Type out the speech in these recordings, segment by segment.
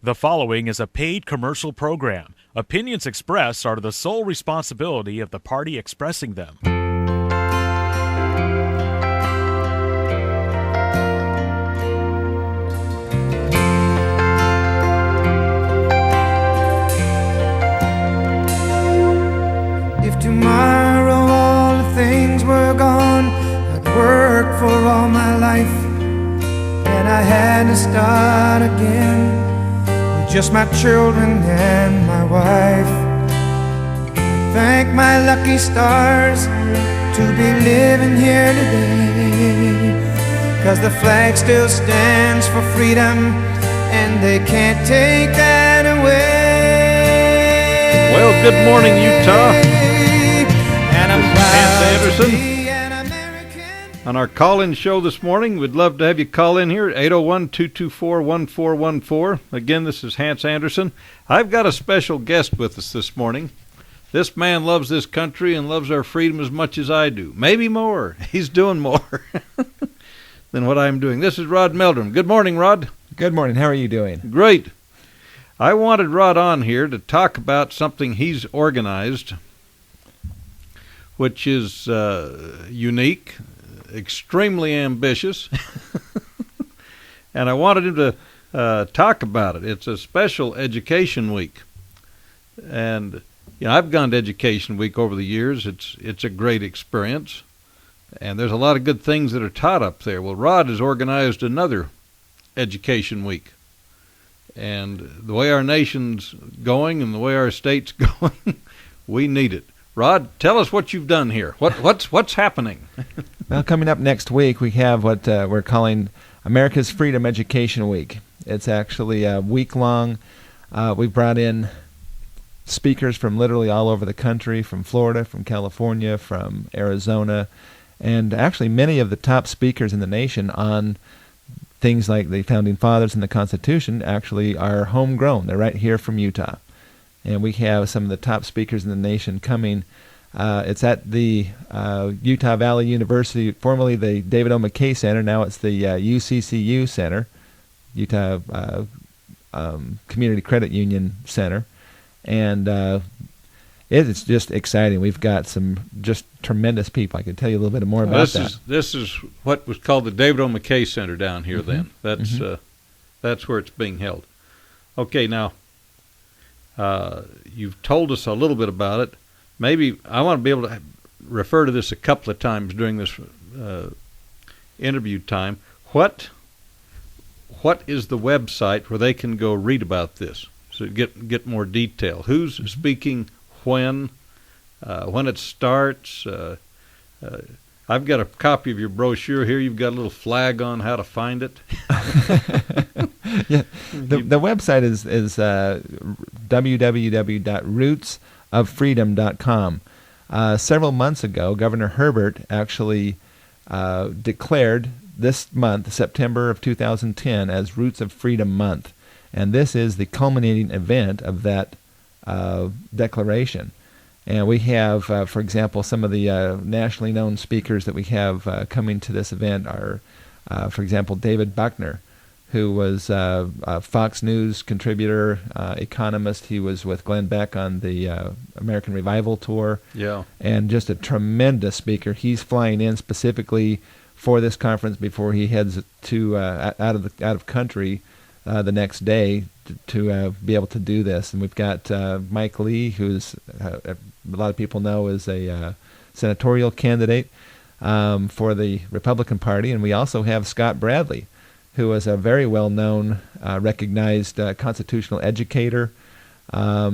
The following is a paid commercial program. Opinions expressed are the sole responsibility of the party expressing them. If tomorrow all the things were gone, I'd work for all my life, and I had to start again with just my children and my wife. Thank my lucky stars to be living here today, 'cause the flag still stands for freedom, and they can't take that away. Well, good morning, Utah. And I'm This is Hans proud to Anderson. be an American. On our call-in show this morning, we'd love to have you call in here at 801-224-1414. Again, this is Hans Anderson. I've got a special guest with us this morning. This man loves this country and loves our freedom as much as I do. Maybe more. He's doing more than what I'm doing. This is Rod Meldrum. Good morning, Rod. Good morning. How are you doing? Great. I wanted Rod on here to talk about something he's organized, which is unique, extremely ambitious, and I wanted him to talk about it. It's a special education week, and I've gone to Education Week over the years. It's a great experience, and there's a lot of good things that are taught up there. Well, Rod has organized another Education Week, and the way our nation's going and the way our state's going, we need it. Rod, tell us what you've done here. What's happening? Well, coming up next week, we have what we're calling America's Freedom Education Week. It's actually a week-long. We've brought in speakers from literally all over the country, from Florida, from California, from Arizona, and actually many of the top speakers in the nation on things like the Founding Fathers and the Constitution actually are homegrown. They're right here from Utah. And we have some of the top speakers in the nation coming. It's at the Utah Valley University, formerly the David O. McKay Center. Now it's the UCCU Center, Utah Community Credit Union Center. And it's just exciting. We've got some just tremendous people. I can tell you a little bit more about that. This is what was called the David O. McKay Center down here then. That's where it's being held. Okay, now, you've told us a little bit about it. Maybe I want to be able to refer to this a couple of times during this interview time. What is the website where they can go read about this? So get more detail. Who's speaking when it starts? I've got a copy of your brochure here. You've got a little flag on how to find it. Yeah, the website is www.rootsoffreedom.com. Several months ago, Governor Herbert actually declared this month, September of 2010, as Roots of Freedom Month. And this is the culminating event of that declaration. And we have, for example, some of the nationally known speakers that we have coming to this event are, for example, David Buckner, who was a Fox News contributor, economist. He was with Glenn Beck on the American Revival Tour. Yeah. And just a tremendous speaker. He's flying in specifically for this conference before he heads to out of country the next day to be able to do this. And we've got Mike Lee, who's a lot of people know is a senatorial candidate for the Republican Party. And we also have Scott Bradley, who is a very well-known, recognized constitutional educator.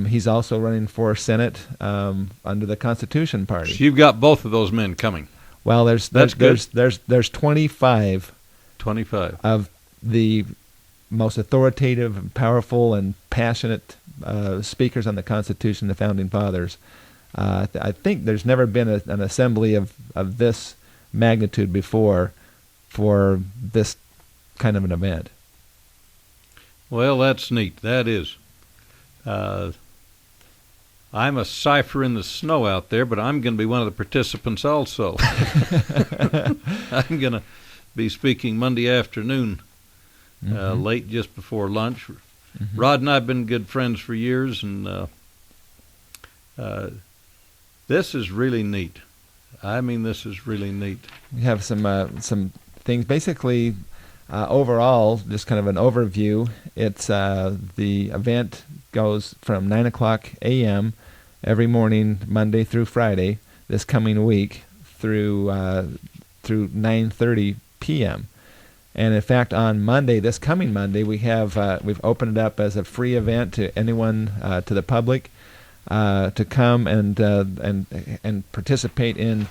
He's also running for Senate under the Constitution Party. So you've got both of those men coming. Well, there's 25 of the most authoritative and powerful and passionate speakers on the Constitution, the Founding Fathers. I think there's never been an assembly of this magnitude before for this kind of an event. Well, that's neat. That is. I'm a cipher in the snow out there, but I'm going to be one of the participants also. I'm going to be speaking Monday afternoon, late just before lunch, Rod and I have been good friends for years, and this is really neat. I mean, this is really neat. We have some things. Basically, overall, just kind of an overview. It's the event goes from 9 o'clock a.m. every morning, Monday through Friday, this coming week, through 9:30 p.m. And in fact, on Monday, this coming Monday, we've opened it up as a free event to anyone, to the public, to come and participate in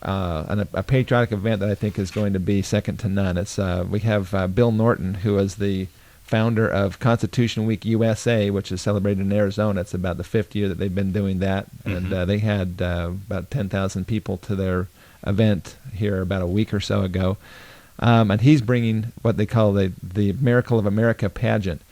a patriotic event that I think is going to be second to none. We have Bill Norton, who is the founder of Constitution Week USA, which is celebrated in Arizona. It's about the 5th year that they've been doing that, and they had about 10,000 people to their event here about a week or so ago. And he's bringing what they call the Miracle of America pageant.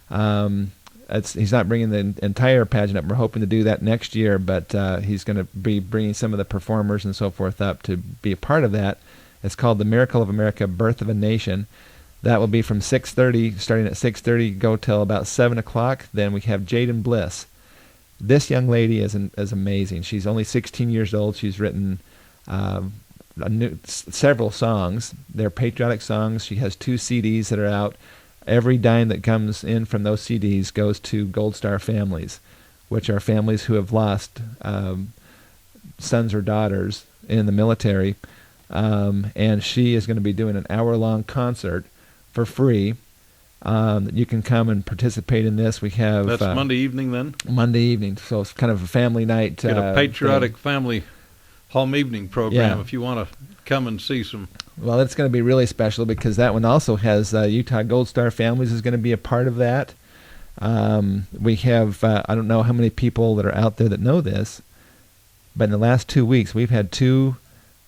He's not bringing the entire pageant up. We're hoping to do that next year, but he's going to be bringing some of the performers and so forth up to be a part of that. It's called the Miracle of America, Birth of a Nation. That will be from 6:30, starting at 6:30, go till about 7 o'clock. Then we have Jaden Bliss. This young lady is amazing. She's only 16 years old. She's written several songs. They're patriotic songs. She has 2 CDs that are out. Every dime that comes in from those CDs goes to Gold Star families, which are families who have lost sons or daughters in the military. And she is going to be doing an hour-long concert for free. You can come and participate in this. We have That's Monday evening then? Monday evening, so it's kind of a family night. Get a patriotic thing. family home evening program Yeah. if you want to come and see some. Well, it's going to be really special because that one also has Utah Gold Star Families is going to be a part of that. We have, I don't know how many people that are out there that know this, but in the last 2 weeks, we've had 2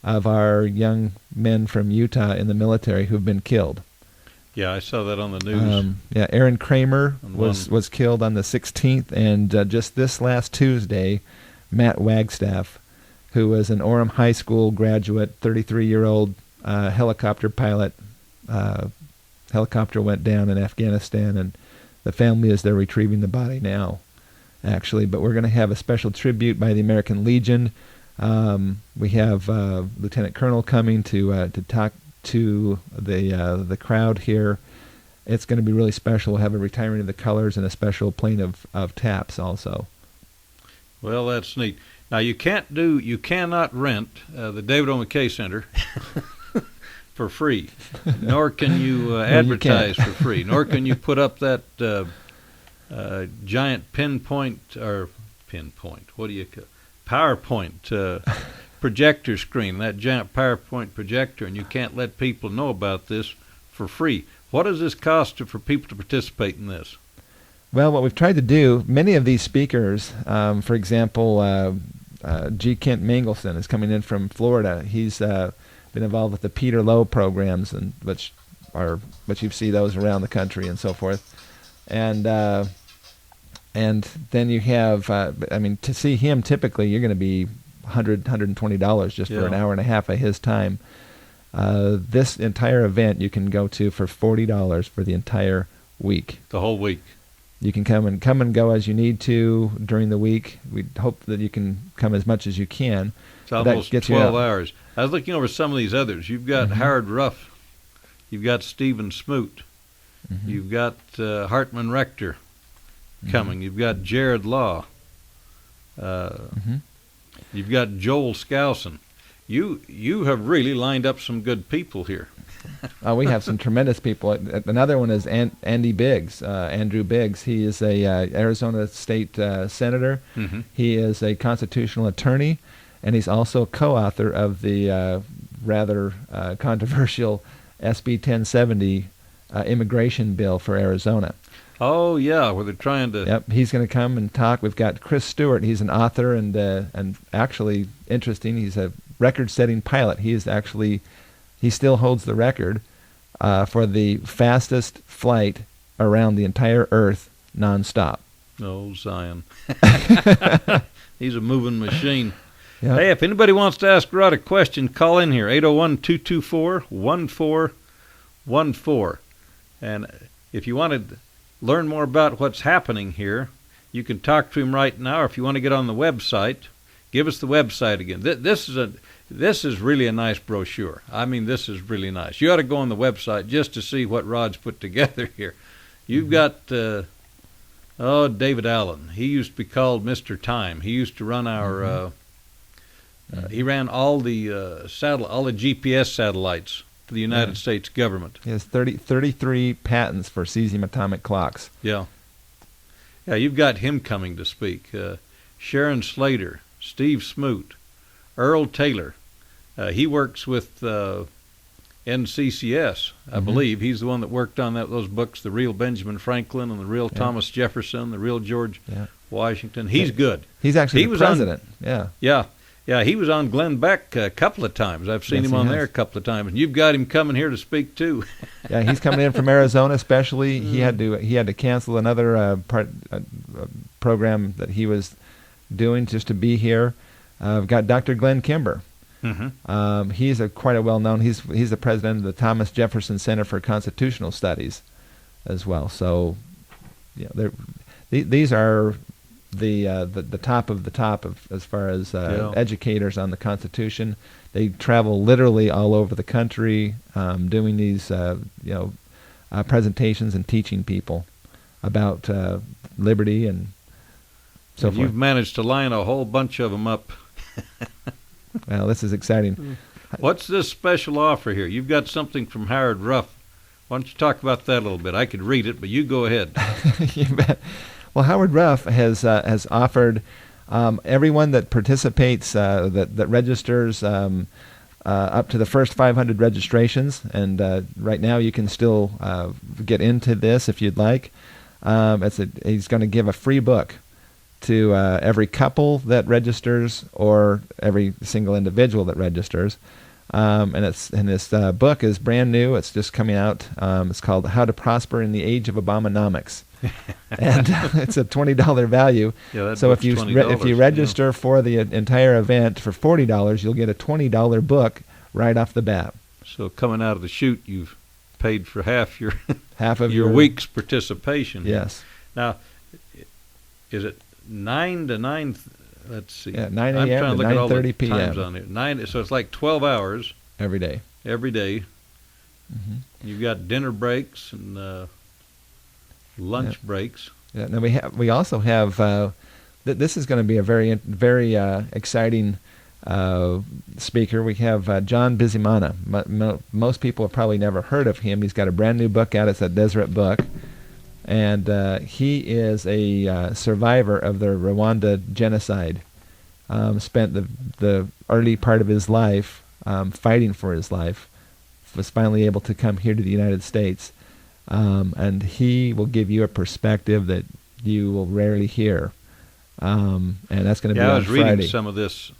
of our young men from Utah in the military who've been killed. Yeah, I saw that on the news. Aaron Kramer And was killed on the 16th, and just this last Tuesday, Matt Wagstaff, who was an Orem High School graduate, 33-year-old helicopter pilot. Helicopter went down in Afghanistan, and the family is there retrieving the body now, actually. But we're going to have a special tribute by the American Legion. We have Lieutenant Colonel coming to talk to the crowd here. It's going to be really special. We'll have a retiring of the colors and a special plane of taps also. Well, that's neat. Now you cannot rent the David O. McKay Center for free, nor can you advertise for free, nor can you put up that giant PowerPoint projector screen, that giant PowerPoint projector, and you can't let people know about this for free. What does this cost for people to participate in this? Well, what we've tried to do, many of these speakers, for example, G. Kent Mangelson is coming in from Florida. He's been involved with the Peter Lowe programs, and which you see those around the country and so forth. And then you have, to see him, typically you're going to be $120 just for an hour and a half of his time. This entire event you can go to for $40 for the entire week. The whole week. You can come and go as you need to during the week. We hope that you can come as much as you can. It's almost 12 hours. I was looking over some of these others. You've got Howard Ruff. You've got Stephen Smoot. You've got Hartman Rector coming. You've got Jared Law. You've got Joel Skousen. You have really lined up some good people here. We have some tremendous people. Another one is Andy Biggs, Andrew Biggs. He is a Arizona State Senator. He is a constitutional attorney, and he's also co-author of the rather controversial SB 1070 immigration bill for Arizona. Oh, yeah, where they're trying to... Yep, he's going to come and talk. We've got Chris Stewart. He's an author and actually interesting. He's a record-setting pilot. He still holds the record for the fastest flight around the entire Earth nonstop. Oh, Zion. He's a moving machine. Yep. Hey, if anybody wants to ask Rod a question, call in here, 801-224-1414. And if you wanted learn more about what's happening here, you can talk to him right now. Or if you want to get on the website, give us the website again. This is really a nice brochure. I mean, this is really nice. You ought to go on the website just to see what Rod's put together here. You've got, David Allen. He used to be called Mr. Time. He used to run our, he ran all the all the GPS satellites for the United States government. He has 33 patents for cesium atomic clocks. Yeah. Yeah, you've got him coming to speak. Sharon Slater, Steve Smoot, Earl Taylor. He works with NCCS, I believe. He's the one that worked on those books, The Real Benjamin Franklin and The Real Thomas Jefferson, The Real George Washington. He's good. He's actually the president. Yeah, he was on Glenn Beck a couple of times. I've seen him on there a couple of times. And you've got him coming here to speak, too. Yeah, he's coming in from Arizona especially. He had to cancel another program that he was doing just to be here. We've got Dr. Glenn Kimber. He's quite a well-known. He's the president of the Thomas Jefferson Center for Constitutional Studies, as well. So, these are the top of the top as far as educators on the Constitution. They travel literally all over the country, doing these presentations and teaching people about liberty and so forth. You've managed to line a whole bunch of them up. Well, this is exciting. What's this special offer here? You've got something from Howard Ruff. Why don't you talk about that a little bit? I could read it, but you go ahead. You bet. Well, Howard Ruff has offered everyone that participates, that registers up to the first 500 registrations, and right now you can still get into this if you'd like. He's going to give a free book to every couple that registers or every single individual that registers. And this book is brand new. It's just coming out. It's called How to Prosper in the Age of Abominomics. And it's a $20 value. Yeah, so if you register for the entire event for $40, you'll get a $20 book right off the bat. So coming out of the chute, you've paid for half of your week's participation. Yes. Now, is it 9 to 9? Let's see. Yeah, 9 I'm a.m. trying to to look at all the 9:30 p.m. times on here. So it's like 12 hours every day. every day. You've got dinner breaks and lunch breaks. Yeah. Now we also have. This is going to be a very exciting speaker. We have John Bizimana. Most people have probably never heard of him. He's got a brand new book out. It's a Deseret book. And he is a survivor of the Rwanda genocide. Spent the early part of his life fighting for his life. Was finally able to come here to the United States. And he will give you a perspective that you will rarely hear. And that's going to be on Friday. I was reading some of this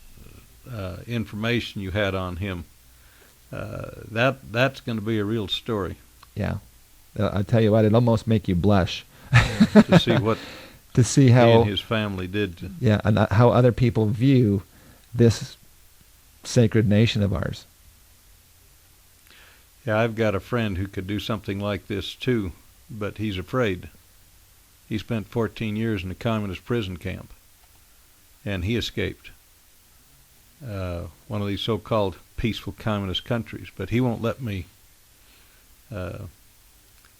information you had on him. That's going to be a real story. Yeah. I'll tell you what, it'll almost make you blush. To see what he and his family did. Yeah, and how other people view this sacred nation of ours. Yeah, I've got a friend who could do something like this too, but he's afraid. He spent 14 years in a communist prison camp, and he escaped one of these so-called peaceful communist countries, but he won't let me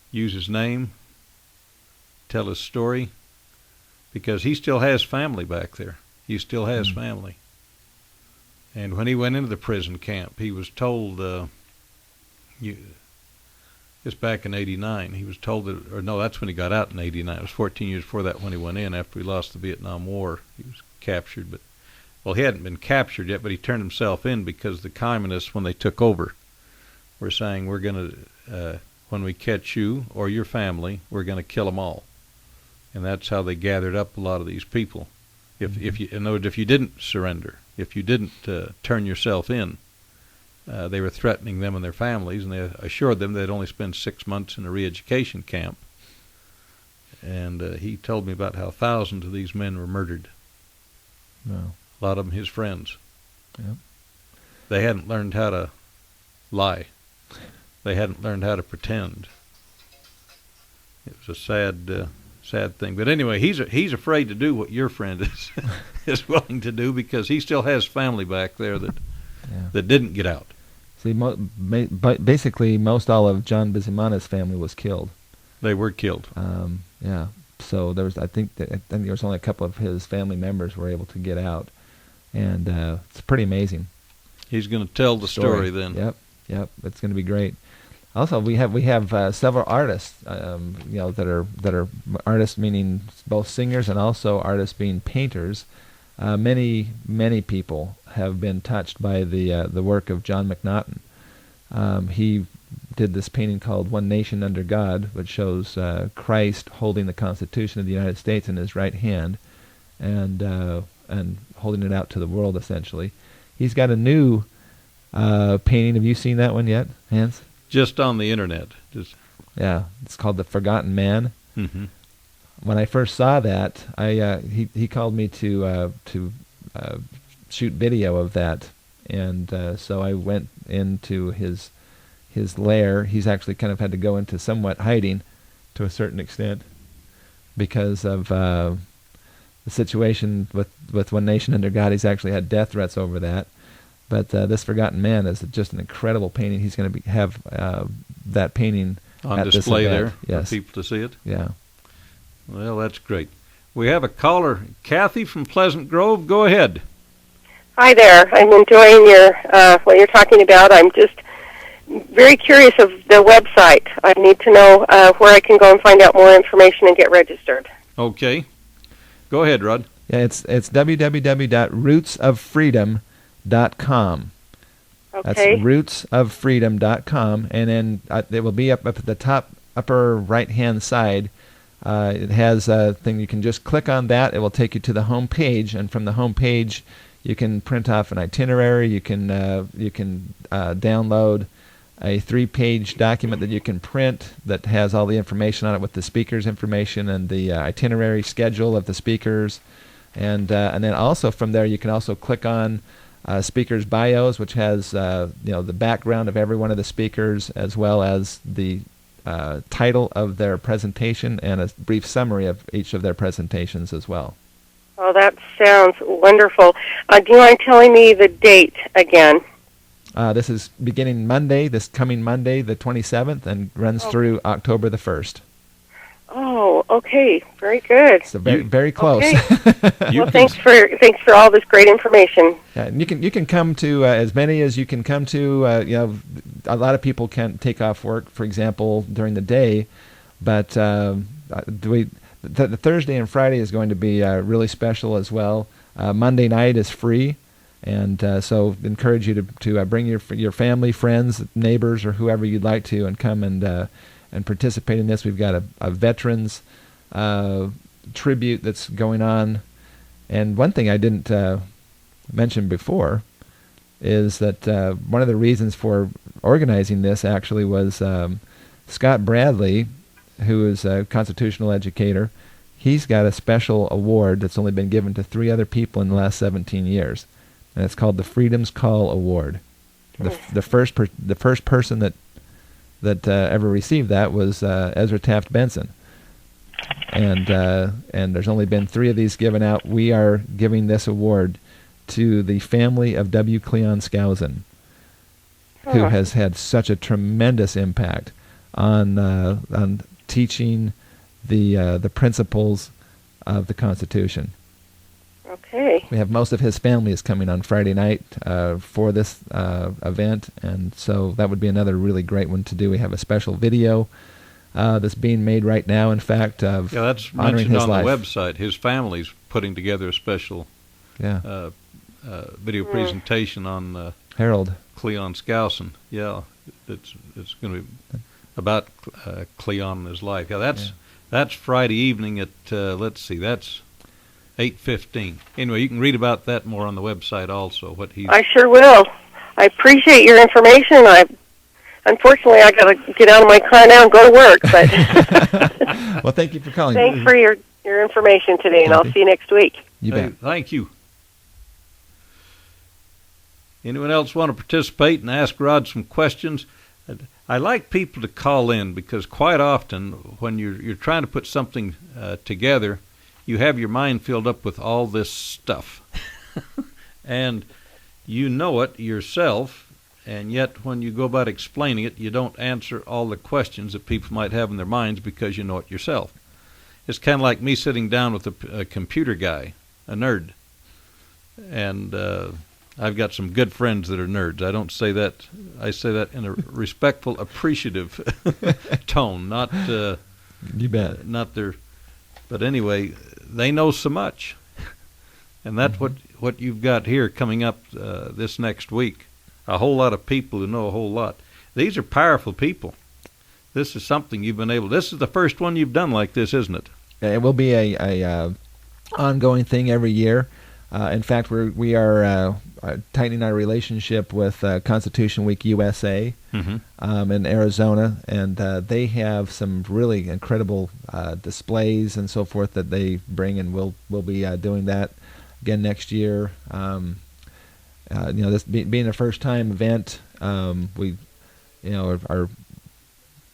use his name, tell his story, because he still has family back there. He still has family. And when he went into the prison camp, he was told, just back in 89, he was told that, or no, that's when he got out in 89. It was 14 years before that when he went in, after he lost the Vietnam War. He was captured, but, well, he hadn't been captured yet, but he turned himself in because the communists, when they took over, were saying, we're going to, when we catch you or your family, we're going to kill them all. And that's how they gathered up a lot of these people. If you, in other words, if you didn't surrender, if you didn't turn yourself in, they were threatening them and their families, and they assured them they'd only spend 6 months in a re-education camp. And he told me about how thousands of these men were murdered. Wow. A lot of them his friends. Yep. They hadn't learned how to lie. They hadn't learned how to pretend. It was a sad thing. But anyway, he's afraid to do what your friend is willing to do because he still has family back there that didn't get out. See, basically, most all of John Bizimana's family was killed. They were killed. Yeah. So I think there was only a couple of his family members were able to get out, and it's pretty amazing. He's going to tell the story then. Yep. It's going to be great. Also, we have several artists, that are artists, meaning both singers and also artists being painters. Many people have been touched by the work of John McNaughton. He did this painting called "One Nation Under God," which shows Christ holding the Constitution of the United States in his right hand, and holding it out to the world. Essentially, he's got a new painting. Have you seen that one yet, Hans? Just on the internet. Yeah, it's called "The Forgotten Man." Mm-hmm. When I first saw that, he called me to shoot video of that, and so I went into his lair. He's actually kind of had to go into somewhat hiding, to a certain extent, because of the situation with One Nation Under God. He's actually had death threats over that. But this Forgotten Man is just an incredible painting. He's going to have that painting on at display this event. there Yes. for people to see it. Yeah. Well, that's great. We have a caller, Kathy from Pleasant Grove. Go ahead. Hi there. I'm enjoying your what you're talking about. I'm just very curious of the website. I need to know where I can go and find out more information and get registered. Okay. Go ahead, Rod. Yeah, it's www.rootsoffreedom.com. That's Okay. rootsoffreedom.com, and then it will be up at the top upper right-hand side. It has a thing you can just click on that. It will take you to the home page, and from the home page, you can print off an itinerary. You can download a 3-page document that you can print that has all the information on it with the speakers' information and the itinerary schedule of the speakers, and then also from there you can also click on speakers' bios, which has the background of every one of the speakers, as well as the title of their presentation and a brief summary of each of their presentations as well. Oh, that sounds wonderful. Do you mind telling me the date again? This is beginning this coming Monday, the 27th, and runs through October the 1st. Oh, okay. Very good. So very close. Okay. Well, thanks for all this great information. And you can come to as many as you can come to. A lot of people can't take off work, for example, during the day, but the Thursday and Friday is going to be really special as well. Monday night is free, and so encourage you to bring your family, friends, neighbors, or whoever you'd like to, and come and participate in this. We've got a veterans tribute that's going on, and one thing I didn't mention before is that one of the reasons for organizing this actually was Scott Bradley, who is a constitutional educator. He's got a special award that's only been given to 3 other people in the last 17 years, and it's called the Freedom's Call Award. The first person that ever received that was Ezra Taft Benson, and there's only been 3 of these given out. We are giving this award to the family of W. Cleon Skousen, who has had such a tremendous impact on teaching the principles of the Constitution. Okay. We have most of his family is coming on Friday night for this event, and so that would be another really great one to do. We have a special video that's being made right now, in fact, of that's honoring mentioned his on life. the website. His family's putting together a special video presentation on Harold Cleon Skousen. Yeah, it's going to be about Cleon and his life. Yeah, that's Friday evening at let's see, that's 8:15. Anyway, you can read about that more on the website also. I sure will. I appreciate your information. Unfortunately, I got to get out of my car now and go to work. But well, thank you for calling. Thanks for your information today, and I'll see you next week. You bet. Thank you. Anyone else want to participate and ask Rod some questions? I like people to call in because quite often when you're trying to put something together, you have your mind filled up with all this stuff. And you know it yourself, and yet when you go about explaining it, you don't answer all the questions that people might have in their minds because you know it yourself. It's kind of like me sitting down with a computer guy, a nerd. And I've got some good friends that are nerds. I don't say that. I say that in a respectful, appreciative tone, not You bet. not their. But anyway, they know so much, and that's what you've got here coming up this next week. A whole lot of people who know a whole lot. These are powerful people. This is something you've been able. This is the first one you've done like this, isn't it? It will be a ongoing thing every year. In fact, we are tightening our relationship with Constitution Week USA in Arizona, and they have some really incredible displays and so forth that they bring, and we'll be doing that again next year. This being a first-time event, we are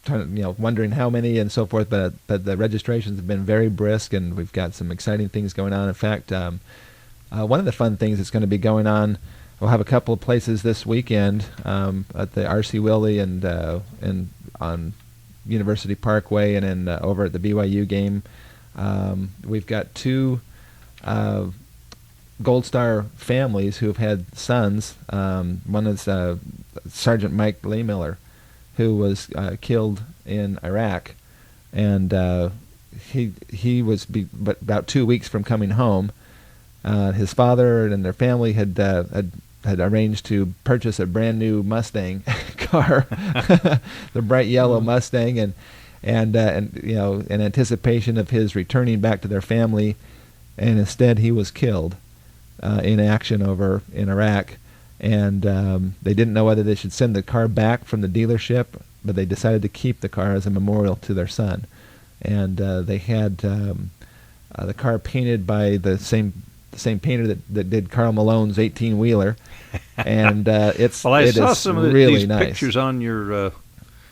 kind of wondering how many and so forth, but the registrations have been very brisk, and we've got some exciting things going on. In fact, one of the fun things that's going to be going on, we'll have a couple of places this weekend at the R.C. Willey and on University Parkway, and then over at the BYU game. We've got two Gold Star families who have had sons. One is Sergeant Mike Leymiller, who was killed in Iraq, and he was about 2 weeks from coming home. His father and their family had arranged to purchase a brand new Mustang car, the bright yellow Mustang, and in anticipation of his returning back to their family, and instead he was killed in action over in Iraq. And they didn't know whether they should send the car back from the dealership, but they decided to keep the car as a memorial to their son. And they had the car painted by the same painter that did Carl Malone's 18-wheeler, and it's well, I it saw is some of really these nice. pictures on your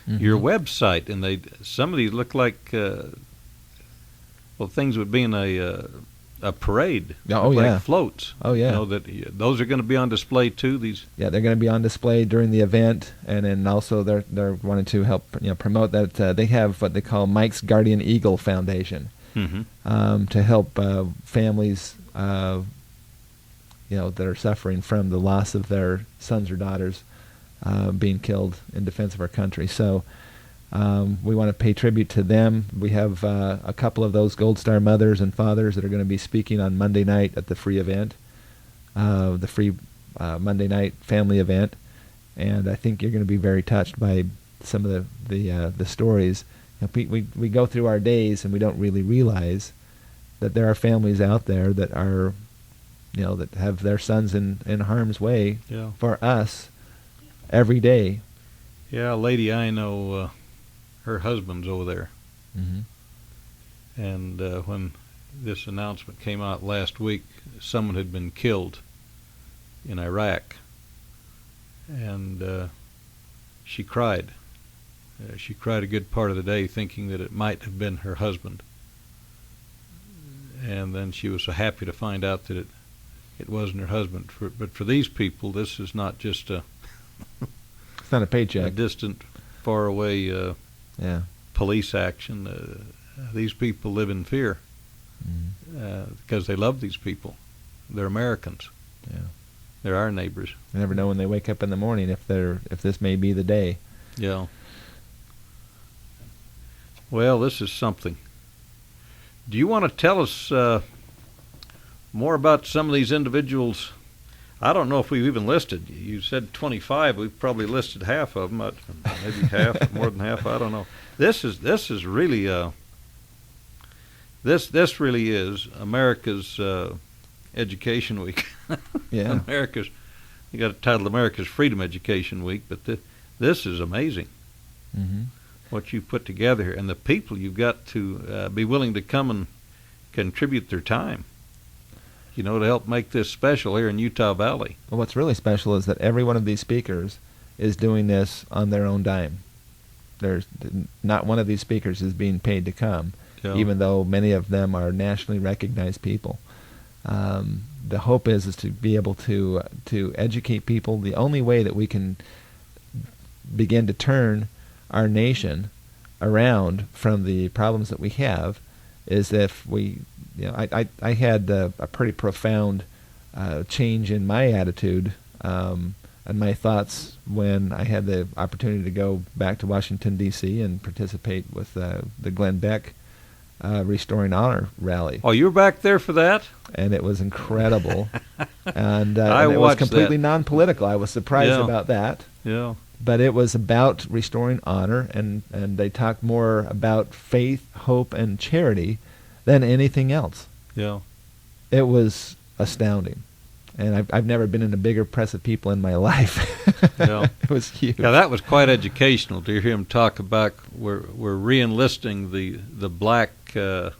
website, and some of these look like things would be in a parade. Oh, like yeah. Floats. Oh, yeah. Those are going to be on display too. These. Yeah, they're going to be on display during the event, and then also they're wanting to help promote that. They have what they call Mike's Guardian Eagle Foundation to help families that are suffering from the loss of their sons or daughters being killed in defense of our country. So we want to pay tribute to them. We have a couple of those Gold Star mothers and fathers that are going to be speaking on Monday night at the free event, the free Monday night family event, and I think you're going to be very touched by some of the stories. We go through our days and we don't really realize that there are families out there that are, that have their sons in harm's way for us every day. Yeah, a lady I know, her husband's over there. And when this announcement came out last week, someone had been killed in Iraq, and she cried. She cried a good part of the day thinking that it might have been her husband. And then she was so happy to find out that it wasn't her husband. But for these people, this is not just It's not a paycheck. a distant, far away police action. These people live in fear because they love these people. They're Americans. Yeah. They're our neighbors. You never know when they wake up in the morning if this may be the day. Yeah. Well, this is something. Do you want to tell us more about some of these individuals? I don't know if we've even listed. You said 25. We've probably listed half of them, maybe half, more than half. I don't know. This is really this really is America's Education Week. Yeah. You got it titled America's Freedom Education Week, but this is amazing. What you put together here, and the people you've got to be willing to come and contribute their time, to help make this special here in Utah Valley. Well, what's really special is that every one of these speakers is doing this on their own dime. there's not one of these speakers is being paid to come, Yeah. even though many of them are nationally recognized people. The hope is to be able to educate people. The only way that we can begin to turn our nation around from the problems that we have is if we, I had a pretty profound change in my attitude and my thoughts when I had the opportunity to go back to Washington, D.C. and participate with the Glenn Beck Restoring Honor rally. Oh, you were back there for that? And it was incredible. and I and it was watched completely that. non-political. I was surprised Yeah. about that. Yeah. But it was about restoring honor, and they talked more about faith, hope, and charity than anything else. Yeah. It was astounding. And I've never been in a bigger press of people in my life. Yeah. It was huge. Yeah, that was quite educational to hear him talk about we're re-enlisting the black the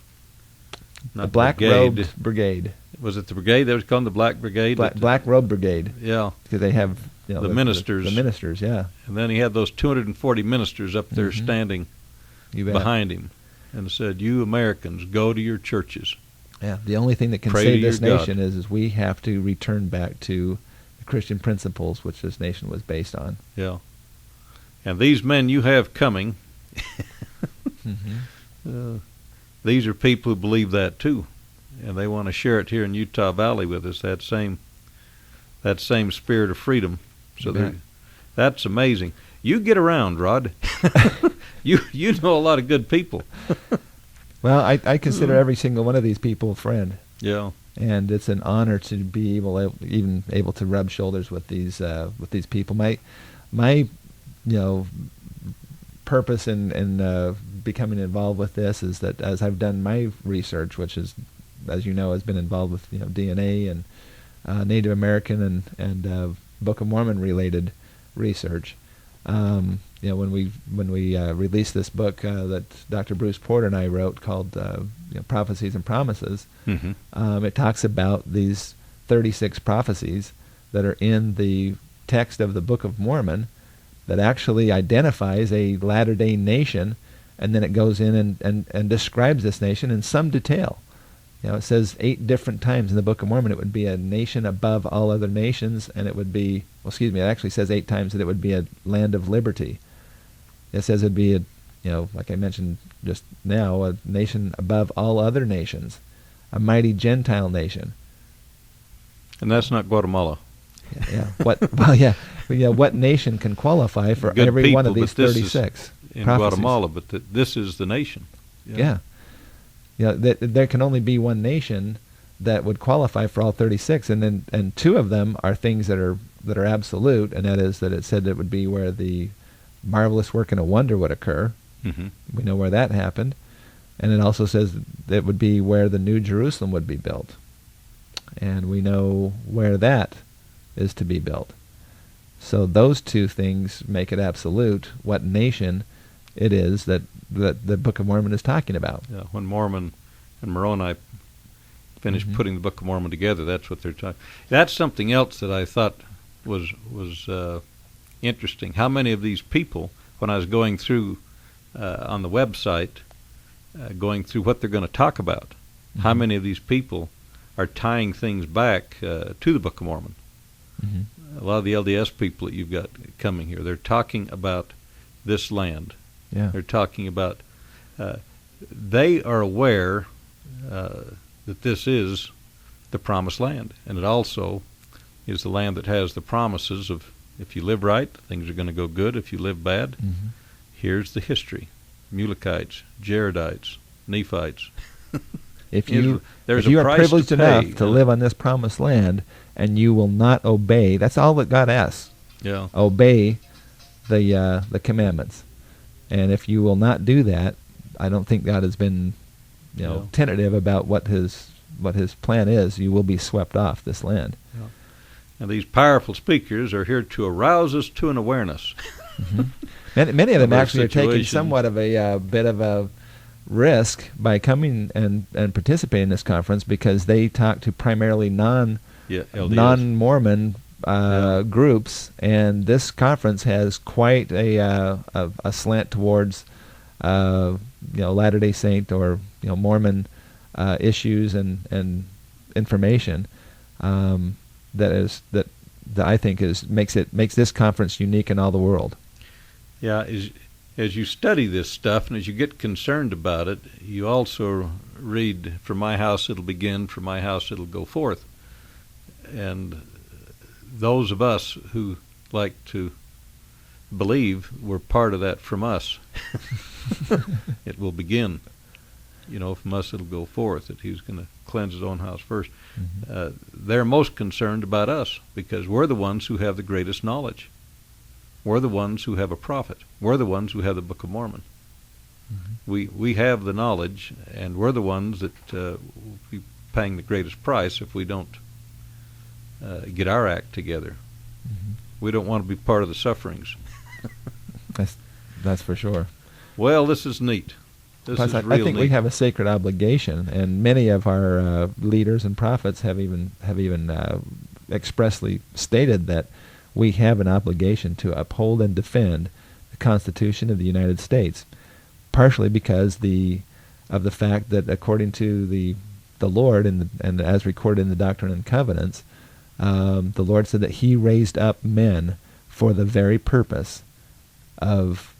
not Black brigade. Robed Brigade. Was it the brigade that was called the Black Brigade? Black Robe Brigade. Yeah. Because they have The ministers. The ministers, yeah. And then he had those 240 ministers up there Mhm. standing You bet. behind him and said, "You Americans, go to your churches." Yeah, the only thing that can Pray save to this your nation is we have to return back to the Christian principles which this nation was based on. Yeah. And these men you have coming, Mm-hmm. these are people who believe that too, and they want to share it here in Utah Valley with us. That same spirit of freedom. So You bet. that's amazing. You get around, Rod. you know a lot of good people. Well, I consider every single one of these people a friend, Yeah. and it's an honor to be able to rub shoulders with these people. My purpose in becoming involved with this is that as I've done my research, which is, as you know, has been involved with DNA and Native American and Book of Mormon related research. When we released this book that Dr. Bruce Porter and I wrote called Prophecies and Promises, Mm-hmm. it talks about these 36 prophecies that are in the text of the Book of Mormon that actually identifies a latter-day nation, and then it goes in and describes this nation in some detail. It says 8 different times in the Book of Mormon it would be a nation above all other nations, and it would be, it actually says 8 times that it would be a land of liberty. It says it would be like I mentioned just now, a nation above all other nations, a mighty Gentile nation. And that's not Guatemala. Yeah. What nation can qualify for Good every one of people, these but this is 36 in prophecies? Guatemala, but this is the nation. Yeah. There can only be one nation that would qualify for all 36, and 2 of them are things that are absolute, and that is that it said it would be where the marvelous work and a wonder would occur. Mm-hmm. We know where that happened. And it also says that it would be where the New Jerusalem would be built. And we know where that is to be built. So those 2 things make it absolute what nation it is that the Book of Mormon is talking about. Yeah, when Mormon and Moroni finished Mhm. putting the Book of Mormon together, that's what they're talking. That's something else that I thought was interesting. How many of these people, when I was going through on the website, going through what they're going to talk about, how Mhm. many of these people are tying things back to the Book of Mormon? Mm-hmm. A lot of the LDS people that you've got coming here, they're talking about this land. Yeah. They're talking about, they are aware that this is the promised land. And it also is the land that has the promises of, if you live right, things are going to go good. If you live bad, Mm-hmm. here's the history. Mulekites, Jaredites, Nephites. If you There's if you a are price privileged to pay. enough to live on this promised land and you will not obey, that's all that God asks. Yeah. Obey the commandments. And if you will not do that, I don't think God has been Yeah. tentative about what his plan is. You will be swept off this land. And these powerful speakers are here to arouse us to an awareness. Many of them Of our actually are taking situation. somewhat of a bit of a risk by coming and participating in this conference because they talk to primarily Yeah, LDS. non-Mormon groups, and this conference has quite a slant towards Latter-day Saint or Mormon issues and information that I think makes this conference unique in all the world. Yeah, as you study this stuff and as you get concerned about it, you also read, "From my house it'll begin, from my house it'll go forth." And those of us who like to believe we're part of that "from us," it will begin. From us it'll go forth, that he's going to cleanse his own house first. Mm-hmm. They're most concerned about us because we're the ones who have the greatest knowledge. We're the ones who have a prophet. We're the ones who have the Book of Mormon. Mm-hmm. We have the knowledge, and we're the ones that will be paying the greatest price if we don't get our act together. Mm-hmm. We don't want to be part of the sufferings. That's for sure. Well, this is neat. Plus, I think we have a sacred obligation, and many of our leaders and prophets have even expressly stated that we have an obligation to uphold and defend the Constitution of the United States, partially because of the fact that according to the Lord and as recorded in the Doctrine and Covenants, the Lord said that He raised up men for the very purpose of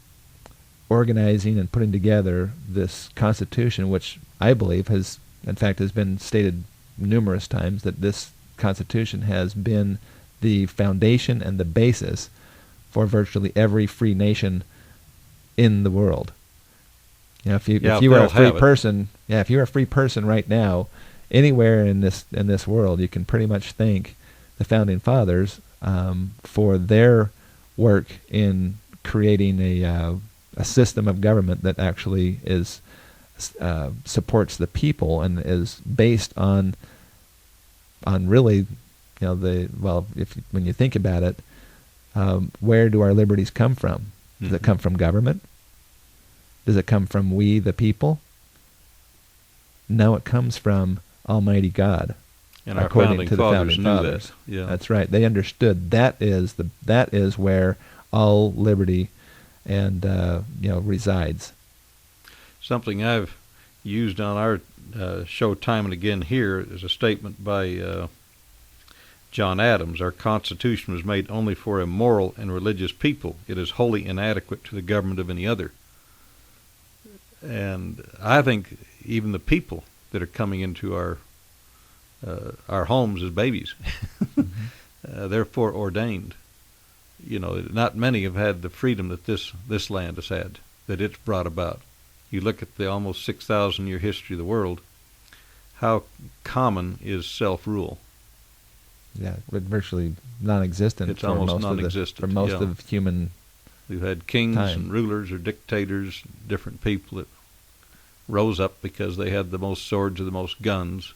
organizing and putting together this Constitution, which I believe has been stated numerous times, that this Constitution has been the foundation and the basis for virtually every free nation in the world. If you are a free person, if you're a free person right now, anywhere in this world, you can pretty much thank the founding fathers for their work in creating a system of government that actually supports the people and is based on really, when you think about it, where do our liberties come from? Does it come from government? Does it come from we, the people? No, it comes from Almighty God. And our founding fathers knew that. Yeah. That's right. They understood that is where all liberty and resides. Something I've used on our show time and again here is a statement by John Adams. Our Constitution was made only for a moral and religious people. It is wholly inadequate to the government of any other. And I think even the people that are coming into our homes as babies, they're foreordained. Not many have had the freedom that this land has had, that it's brought about. You look at the almost 6,000-year history of the world, how common is self-rule? Yeah, virtually non-existent. It's almost non-existent for most of human. We've had kings and rulers or dictators, different people that rose up because they had the most swords or the most guns.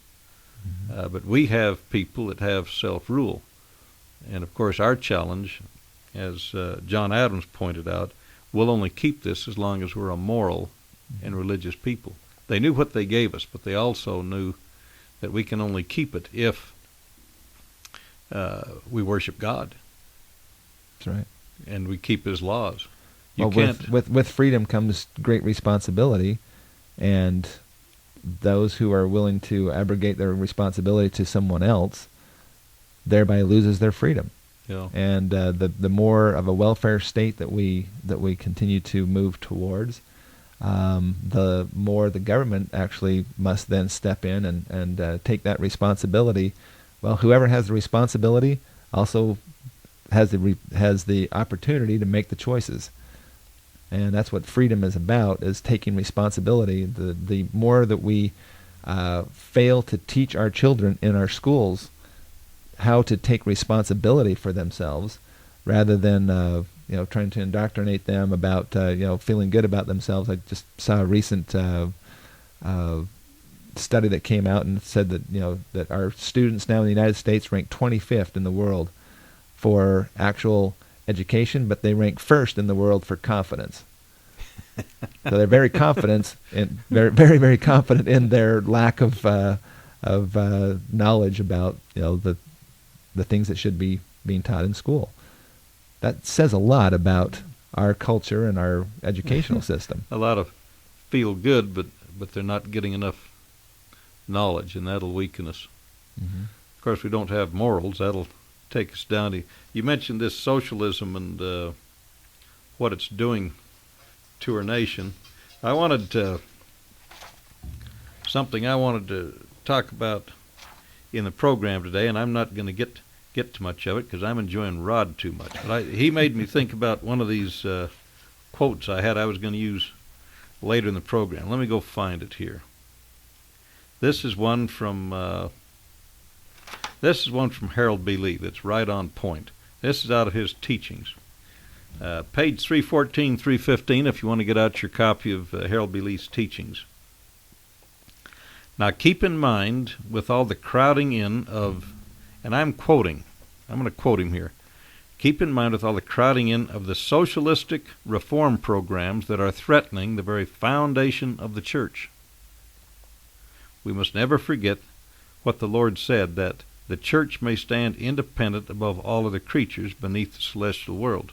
Mm-hmm. But we have people that have self-rule. And, of course, our challenge, as John Adams pointed out, we'll only keep this as long as we're a moral and religious people. They knew what they gave us, but they also knew that we can only keep it if we worship God. That's right. And we keep His laws. With freedom comes great responsibility, and those who are willing to abrogate their responsibility to someone else thereby loses their freedom. Yeah. And the more of a welfare state that we continue to move towards, the more the government actually must then step in and take that responsibility. Well, whoever has the responsibility also has the opportunity to make the choices. And that's what freedom is about, is taking responsibility. The more that we fail to teach our children in our schools how to take responsibility for themselves, rather than trying to indoctrinate them about feeling good about themselves. I just saw a recent study that came out and said that that our students now in the United States rank 25th in the world for actual education, but they rank first in the world for confidence. So they're very confident and very, very, very confident in their lack of knowledge about the things that should be being taught in school. That says a lot about our culture and our educational system. A lot of feel good, but they're not getting enough knowledge, and that'll weaken us. Mm-hmm. Of course, we don't have morals. That'll take us down to... You mentioned this socialism and what it's doing to our nation. I wanted something I wanted to talk about in the program today, and I'm not going to get too much of it because I'm enjoying Rod too much. But he made me think about one of these quotes I was going to use later in the program. Let me go find it here. This is one from Harold B. Lee that's right on point. This is out of his teachings. Page 314, 315, if you want to get out your copy of Harold B. Lee's teachings. Now keep in mind, with all the crowding in of, and I'm going to quote him here, keep in mind with all the crowding in of the socialistic reform programs that are threatening the very foundation of the church. We must never forget what the Lord said, that the church may stand independent above all other creatures beneath the celestial world.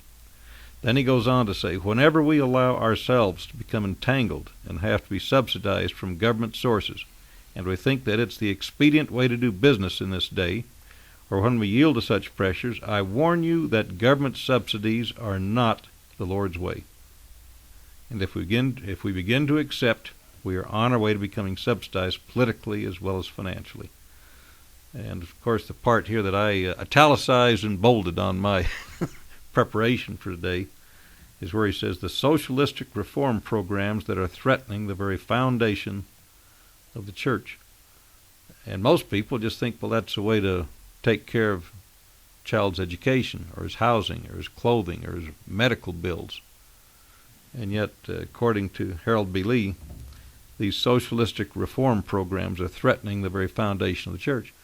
Then he goes on to say, whenever we allow ourselves to become entangled and have to be subsidized from government sources, and we think that it's the expedient way to do business in this day, or when we yield to such pressures, I warn you that government subsidies are not the Lord's way. And if we begin to accept, we are on our way to becoming subsidized politically as well as financially. And of course, the part here that I italicized and bolded on my preparation for today is where he says the socialistic reform programs that are threatening the very foundation of the church. And most people just think, well, that's a way to take care of child's education or his housing or his clothing or his medical bills. And yet, according to Harold B. Lee, these socialistic reform programs are threatening the very foundation of the church.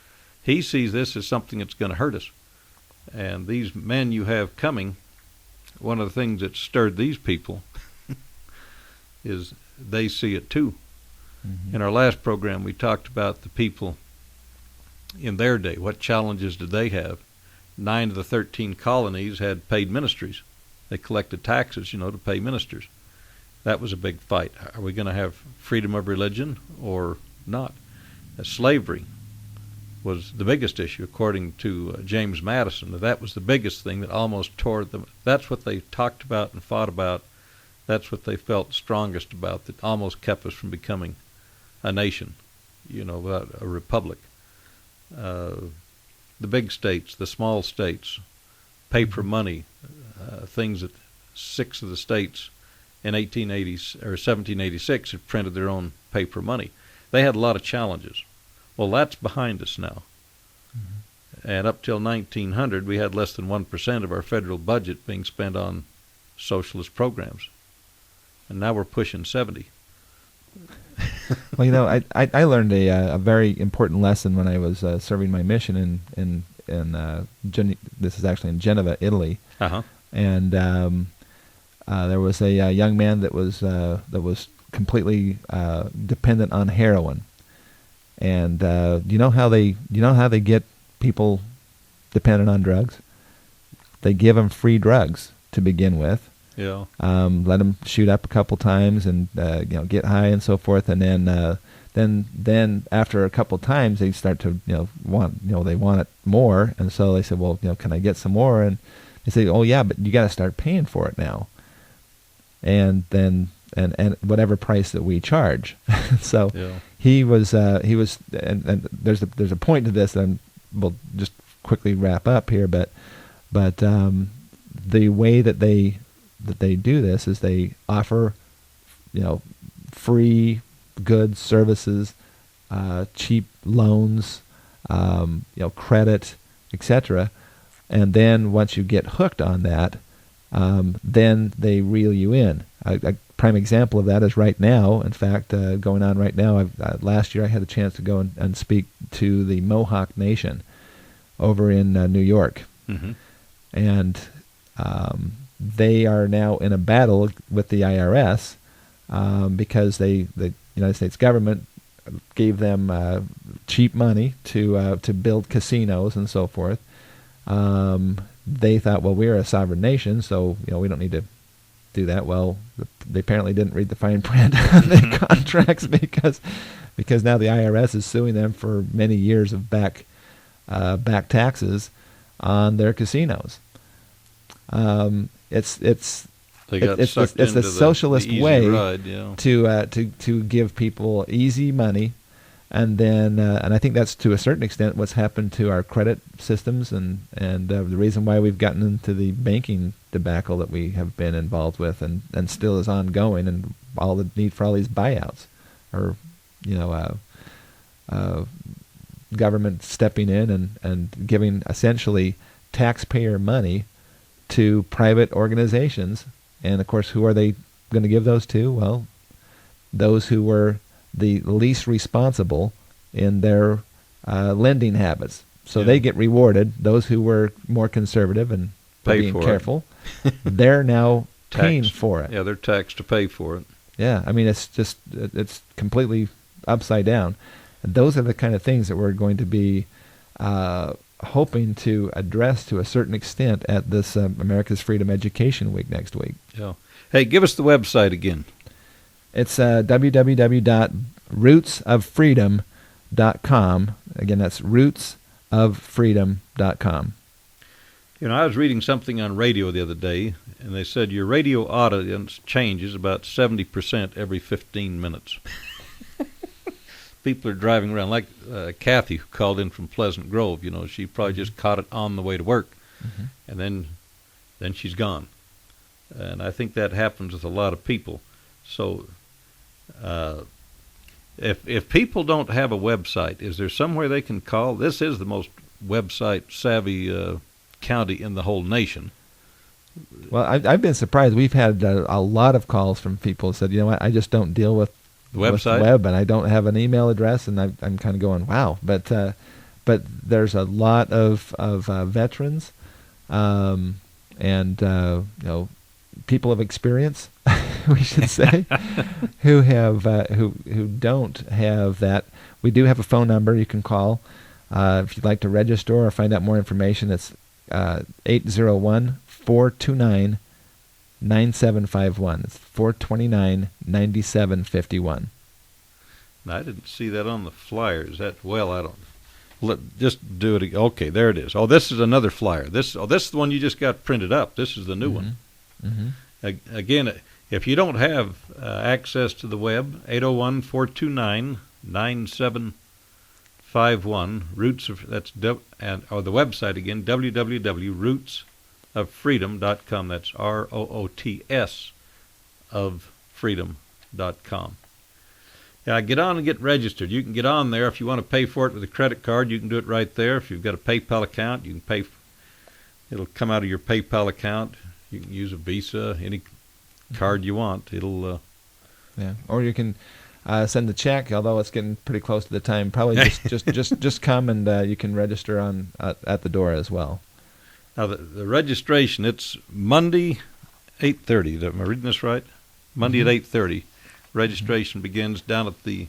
He sees this as something that's going to hurt us. And these men you have coming, one of the things that stirred these people is they see it too. Mm-hmm. In our last program, we talked about the people in their day. What challenges did they have? 9 of the 13 colonies had paid ministries. They collected taxes, to pay ministers. That was a big fight. Are we going to have freedom of religion or not? Slavery was the biggest issue, according to James Madison. That was the biggest thing that almost tore them. That's what they talked about and fought about. That's what they felt strongest about, that almost kept us from becoming a nation, a republic. The big states, the small states, paper money, things that 6 of the states in 1786 had printed their own paper money. They had a lot of challenges. Well, that's behind us now. Mm-hmm. And up till 1900, we had less than 1% of our federal budget being spent on socialist programs. And now we're pushing 70. Well, I learned a very important lesson when I was serving my mission in this is actually in Geneva, Italy. Uh-huh. And there was a young man that was completely dependent on heroin. And you know how they get people dependent on drugs? They give them free drugs to begin with. Yeah. Let them shoot up a couple times and get high and so forth, and then after a couple times they start to want it more, and so they said, well, can I get some more? And they say, oh yeah, but you got to start paying for it now, and then and whatever price that we charge. So yeah. he was and there's a point to this that we'll just quickly wrap up here, but the way that they do this is they offer, free goods, services, cheap loans, credit, etc. And then once you get hooked on that, then they reel you in. A prime example of that is right now. In fact, going on right now, last year I had a chance to go and speak to the Mohawk Nation over in New York. Mm-hmm. And they are now in a battle with the IRS because the United States government gave them cheap money to build casinos and so forth. They thought, well, we're a sovereign nation, so we don't need to do that. Well, they apparently didn't read the fine print on the contracts because now the IRS is suing them for many years of back taxes on their casinos. It's a socialist way to give people easy money, and then and I think that's to a certain extent what's happened to our credit systems, and the reason why we've gotten into the banking debacle that we have been involved with, and still is ongoing, and all the need for all these buyouts, or government stepping in and giving essentially taxpayer money to private organizations. And of course, who are they going to give those to? Well, those who were the least responsible in their lending habits. So they get rewarded. Those who were more conservative and being careful, they're now paying for it. Yeah, they're taxed to pay for it. Yeah, I mean, it's completely upside down. And those are the kind of things that we're going to be hoping to address to a certain extent at this America's Freedom Education Week next week. Yeah. Hey, give us the website again. It's www.rootsoffreedom.com. Again, that's rootsoffreedom.com. I was reading something on radio the other day, and they said your radio audience changes about 70% every 15 minutes. People are driving around, like Kathy, who called in from Pleasant Grove. She probably just caught it on the way to work, and then she's gone. And I think that happens with a lot of people. So if people don't have a website, is there somewhere they can call? This is the most website-savvy county in the whole nation. Well, I've been surprised. We've had a lot of calls from people who said, what, I just don't deal with the website, web, and I don't have an email address, and I'm kind of going, wow. But there's a lot of veterans, and people of experience, we should say, who don't have that. We do have a phone number you can call if you'd like to register or find out more information. It's 801-429-9751. It's 429-9751. I didn't see that on the flyer. Is that, I don't. Just do it. Okay, there it is. Oh, this is another flyer. This is the one you just got printed up. This is the new one. Again, if you don't have access to the web, 801-429-9751. Roots of or the website again, www.rootsoffreedom.com. That's ROOTS of freedom.com. Yeah, get on and get registered. You can get on there if you want to pay for it with a credit card. You can do it right there. If you've got a PayPal account, you can pay. It'll come out of your PayPal account. You can use a Visa, any card you want. It'll. Or you can send the check. Although it's getting pretty close to the time, probably just come and you can register on at the door as well. Now the registration, it's Monday, 8:30. Am I reading this right? Monday at 8:30. Registration begins down at the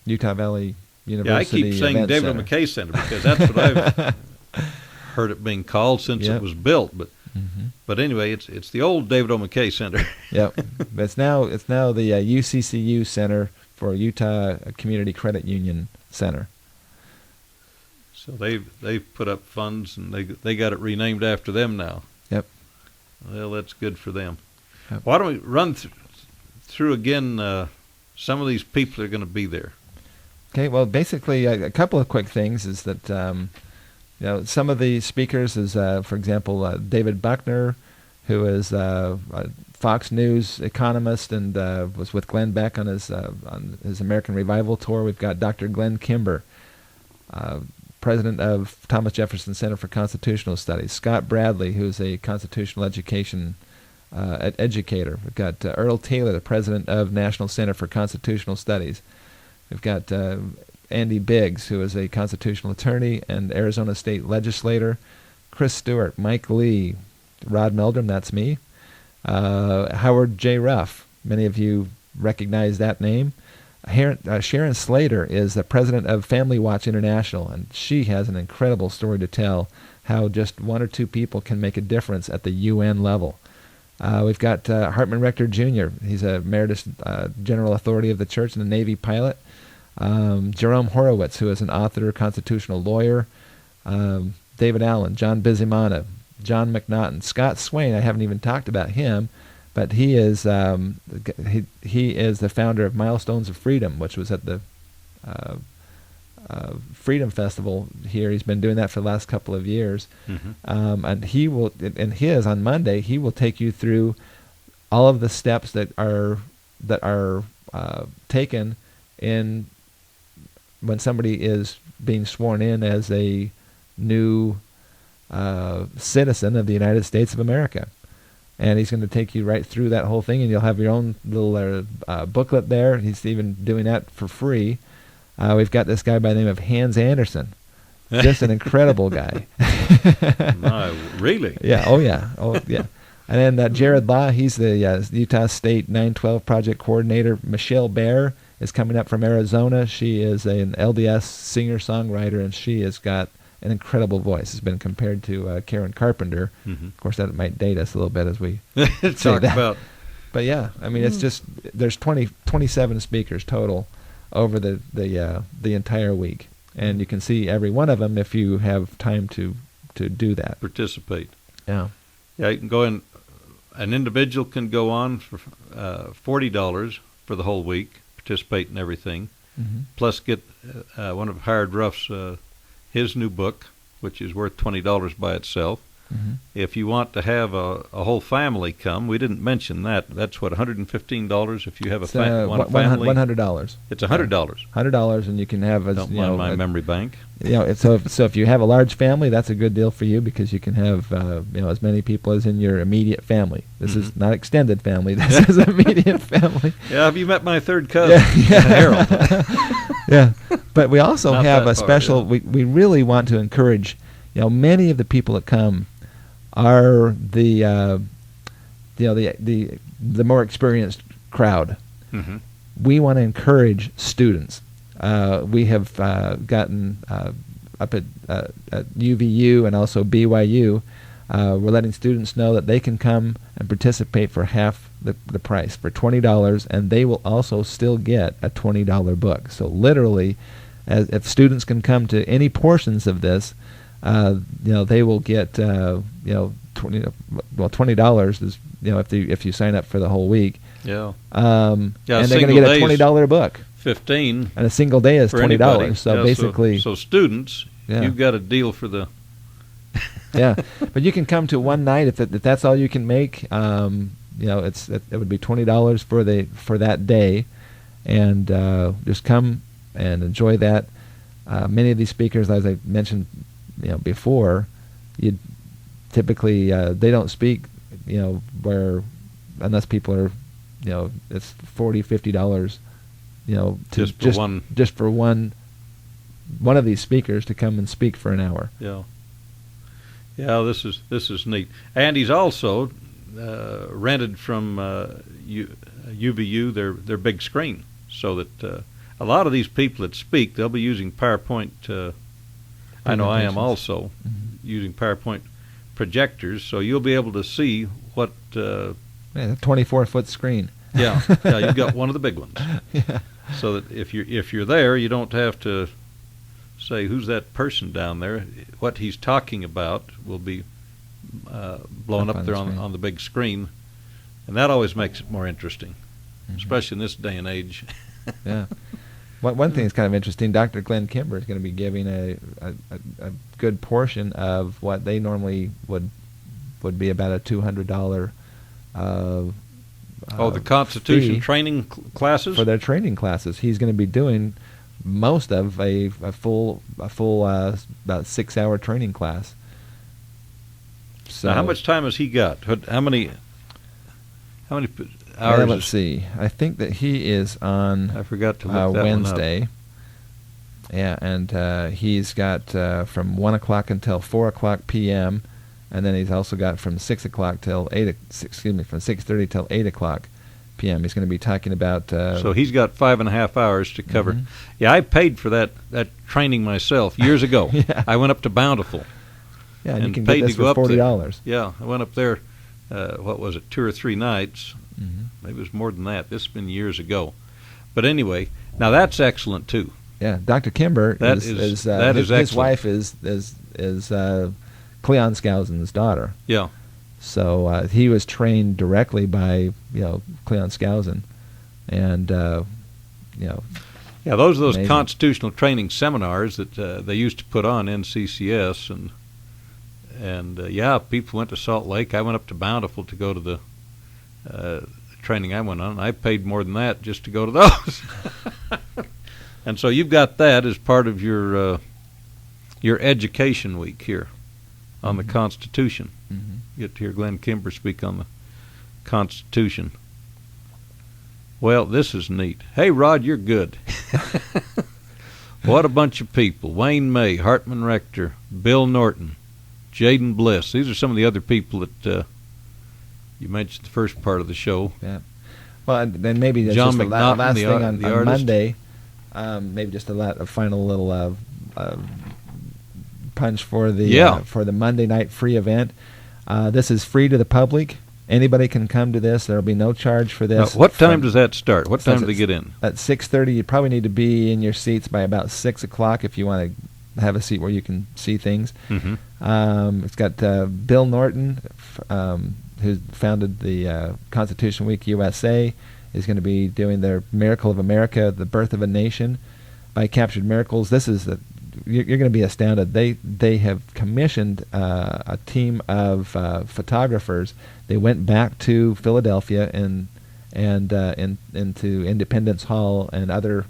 Utah Valley University. Yeah, I keep saying David McKay Center because that's what I've heard it being called since it was built. But anyway, it's the old David O. McKay Center. Yep, it's now the UCCU Center for Utah Community Credit Union Center. So they've put up funds and they got it renamed after them now. Yep. Well, that's good for them. Yep. Why don't we run through again some of these people that are going to be there? Okay. Well, basically, a couple of quick things is that some of the speakers is, for example, David Buckner, who is a Fox News economist and was with Glenn Beck on his American Revival tour. We've got Dr. Glenn Kimber, president of Thomas Jefferson Center for Constitutional Studies. Scott Bradley, who's a constitutional education educator. We've got Earl Taylor, the president of National Center for Constitutional Studies. We've got Andy Biggs, who is a constitutional attorney and Arizona state legislator. Chris Stewart, Mike Lee, Rod Meldrum, that's me. Howard J. Ruff, many of you recognize that name. Sharon Slater is the president of Family Watch International, and she has an incredible story to tell how just one or two people can make a difference at the UN level. We've got Hartman Rector Jr. He's a emeritus general authority of the church and a Navy pilot. Jerome Horowitz, who is an author, constitutional lawyer. David Allen, John Bizimana, John McNaughton, Scott Swain. I haven't even talked about him, but he is he is the founder of Milestones of Freedom, which was at the Freedom Festival here. He's been doing that for the last couple of years, and he will. And his on Monday, he will take you through all of the steps that are taken in when somebody is being sworn in as a new citizen of the United States of America. And he's going to take you right through that whole thing, and you'll have your own little booklet there. He's even doing that for free. We've got this guy by the name of Hans Anderson. Just an incredible guy. Really? Yeah. Oh, yeah. Oh, yeah. And then Jared Law, he's the Utah State 912 project coordinator. Michelle Bear is coming up from Arizona. She is an LDS singer-songwriter, and she has got an incredible voice. It's been compared to Karen Carpenter. Of course, that might date us a little bit as we talk about. But yeah, I mean, it's just there's 27 speakers total over the entire week, and you can see every one of them if you have time to do that. Participate. Yeah. Yeah, you can go in. An individual can go on for $40 for the whole week, participate in everything, plus get one of Howard Ruff's his new book, which is worth $20 by itself. If you want to have a whole family come, we didn't mention that. That's what, $115 if you have a family. $100. It's $100. $100, and you can have Don't mind my memory bank. So if you have a large family, that's a good deal for you because you can have as many people as in your immediate family. This is not extended family. This is immediate family. Yeah, have you met my third cousin, Yeah. Harold? Yeah, but we also Not have that a far, special. yeah. We really want to encourage. Many of the people that come are the more experienced crowd. We want to encourage students. We have gotten up at UVU and also BYU. We're letting students know that they can come and participate for half the price, for $20, and they will also still get a $20 book. So literally, if students can come to any portions of this, they will get $20 is if you sign up for the whole week. Yeah. And they're going to get a $20 book. 15. And a single day is $20. Anybody. So yeah, basically, so students, you've got a deal for the. Yeah, but you can come to one night if that's all you can make. It would be $20 for that day, and just come and enjoy that. Many of these speakers, as I mentioned, before, you typically they don't speak, where unless people are, it's $40, $50, just for one of these speakers to come and speak for an hour. Yeah. Yeah, this is neat. And he's also rented from UVU their big screen, so that a lot of these people that speak, they'll be using PowerPoint. I know I am also using PowerPoint projectors, so you'll be able to see what. A 24-foot screen. Yeah, you've got one of the big ones. Yeah. So that if you're there, you don't have to say who's that person down there. What he's talking about will be blown up there on the big screen, and that always makes it more interesting, especially in this day and age. Yeah. One thing that's kind of interesting, Dr. Glenn Kimber is going to be giving a good portion of what they normally would be about a $200 the Constitution fee training classes? For their training classes. He's going to be doing most of a full about 6-hour training class. So now, how much time has he got? How many hours? Let's see. I think that he is on. I forgot to look that Wednesday. one up. Yeah, and he's got from 1 o'clock until 4 o'clock p.m. And then he's also got from 6 o'clock till 8. From 6:30 till 8 o'clock p.m. He's going to be talking about. So he's got 5.5 hours to cover. Mhm. Yeah, I paid for that training myself years ago. Yeah. I went up to Bountiful. Yeah, you and can paid get this to go for up there. $40. Yeah, I went up there, what was it, 2 or 3 nights. Mm-hmm. Maybe it was more than that. This has been years ago. But anyway, now that's excellent too. Yeah, Dr. Kimber That is is his excellent. wife is Cleon Skousen's daughter. Yeah. So he was trained directly by Cleon Skousen, and Yeah, those are those Amazing. constitutional training seminars that they used to put on NCCS, and yeah, people went to Salt Lake. I went up to Bountiful to go to the training I went on. I paid more than that just to go to those. And so you've got that as part of your education week here on the Constitution. Mhm. You get to hear Glenn Kimber speak on the Constitution. Well, this is neat. Hey, Rod, you're good. What a bunch of people. Wayne May, Hartman Rector, Bill Norton, Jaden Bliss. These are some of the other people that you mentioned the first part of the show. Yeah. Well, and then maybe that's John just the McNaughton, last the thing ar- on the artist. Monday. Maybe just a final little punch for the Monday night free event. This is free to the public. Anybody can come to this. There will be no charge for Now, this. what time does that start? What time do they it's get in? At 6:30. You probably need to be in your seats by about 6 o'clock if you want to have a seat where you can see things. Mm-hmm. It's got Bill Norton, who founded the Constitution Week USA, is going to be doing their Miracle of America, the Birth of a Nation by Captured Miracles. This is you're going to be astounded. They have commissioned a team of photographers. They went back to Philadelphia and into Independence Hall and other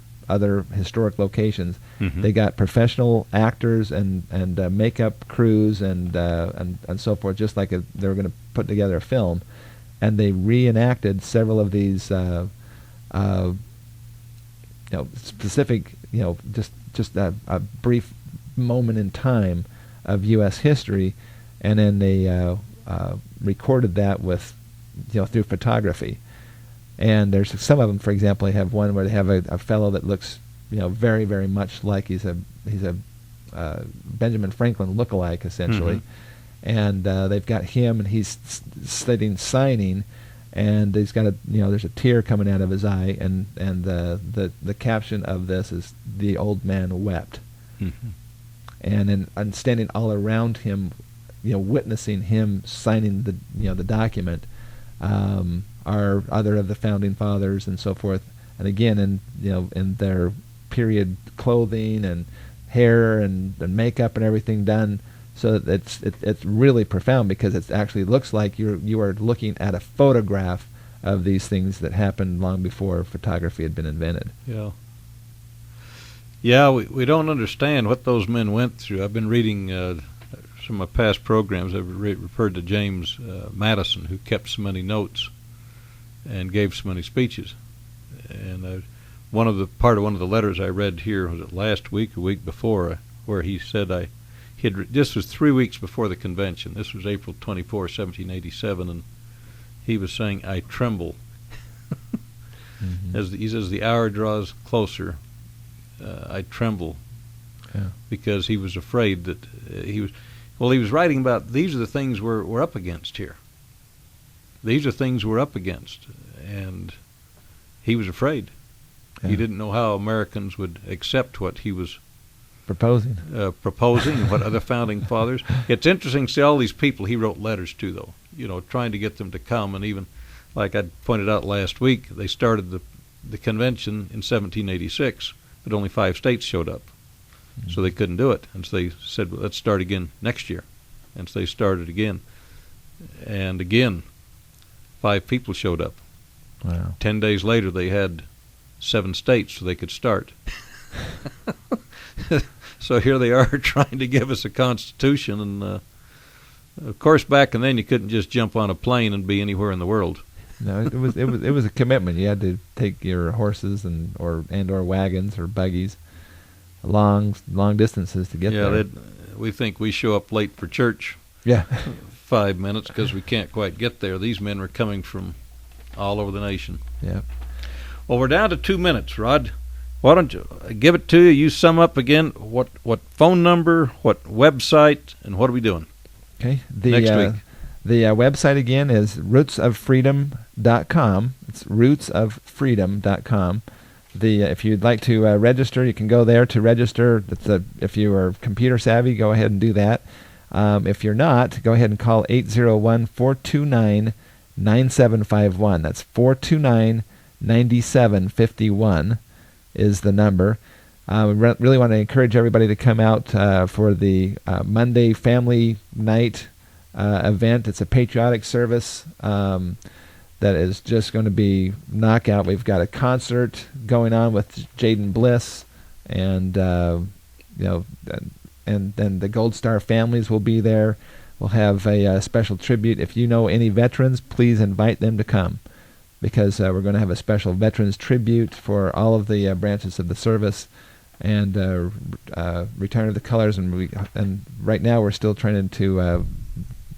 historic locations. Mhm. They got professional actors and makeup crews and so forth, just like they were going to put together a film, and they reenacted several of these specific, just a brief moment in time of U.S. history, and then they recorded that with through photography. And there's some of them, for example, they have one where they have a fellow that looks, very, very much like he's a Benjamin Franklin lookalike, essentially. And they've got him, and he's signing, and he's got there's a tear coming out of his eye, and the caption of this is "The old man wept," and standing all around him, witnessing him signing the document. Are other of the founding fathers and so forth, and again, in their period clothing and hair and makeup and everything done, so that it's really profound, because it actually looks like you are looking at a photograph of these things that happened long before photography had been invented. Yeah. Yeah, we don't understand what those men went through. I've been reading some of my past programs. I've referred to James Madison, who kept so many notes and gave so many speeches. And one of the letters I read here, was it last week or week before, where he said this was 3 weeks before the convention. This was April 24, 1787, and he was saying, "I tremble." As he says, the hour draws closer. I tremble, because he was afraid that he was writing about, these are the things we're up against here. These are things we're up against, and he was afraid. Yeah. He didn't know how Americans would accept what he was Proposing. and what other founding fathers. It's interesting to see all these people he wrote letters to, though, trying to get them to come. And even, like I pointed out last week, they started the convention in 1786, but only 5 states showed up. So they couldn't do it. And so they said, well, let's start again next year. And so they started again. And again, 5 people showed up. Wow. 10 days later, they had 7 states so they could start. So here they are trying to give us a constitution. And, of course, back then you couldn't just jump on a plane and be anywhere in the world. No, it was a commitment. You had to take your horses or wagons or buggies long distances to get there. We think we show up late for church. Yeah. 5 minutes because we can't quite get there. These men were coming from all over the nation. Yeah. Well, we're down to 2 minutes, Rod. Why don't you give it to you? You sum up again what phone number, what website, and what are we doing Okay. next week? The website again is rootsoffreedom.com. It's rootsoffreedom.com. If you'd like to register, you can go there to register. If you are computer savvy, go ahead and do that. If you're not, go ahead and call 801-429-9751. That's 429-9751 is the number. We really want to encourage everybody to come out for the Monday Family Night event. It's a patriotic service that is just going to be knockout. We've got a concert going on with Jaden Bliss, and and then the Gold Star families will be there. We'll have a special tribute. If you know any veterans, please invite them to come, because we're going to have a special veterans tribute for all of the branches of the service, and Return of the Colors. And right now we're still trying to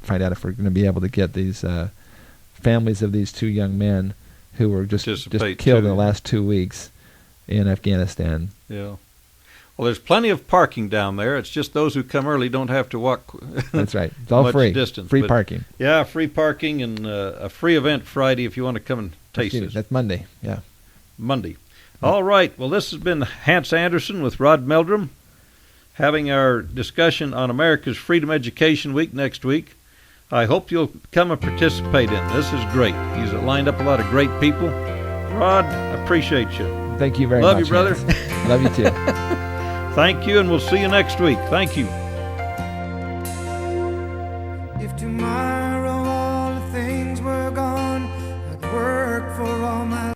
find out if we're going to be able to get these families of these two young men who were just killed in the last 2 weeks in Afghanistan. Yeah. Well, there's plenty of parking down there. It's just those who come early don't have to walk. That's right. It's all much free. Distance, free parking. Yeah, free parking, and a free event Friday if you want to come and taste it. That's Monday. Yeah. Monday. All right. Well, this has been Hance Anderson with Rod Meldrum, having our discussion on America's Freedom Education Week next week. I hope you'll come and participate in. This is great. He's lined up a lot of great people. Rod, I appreciate you. Thank you very much. Love you, brother. Love you too. Thank you, and we'll see you next week. Thank you.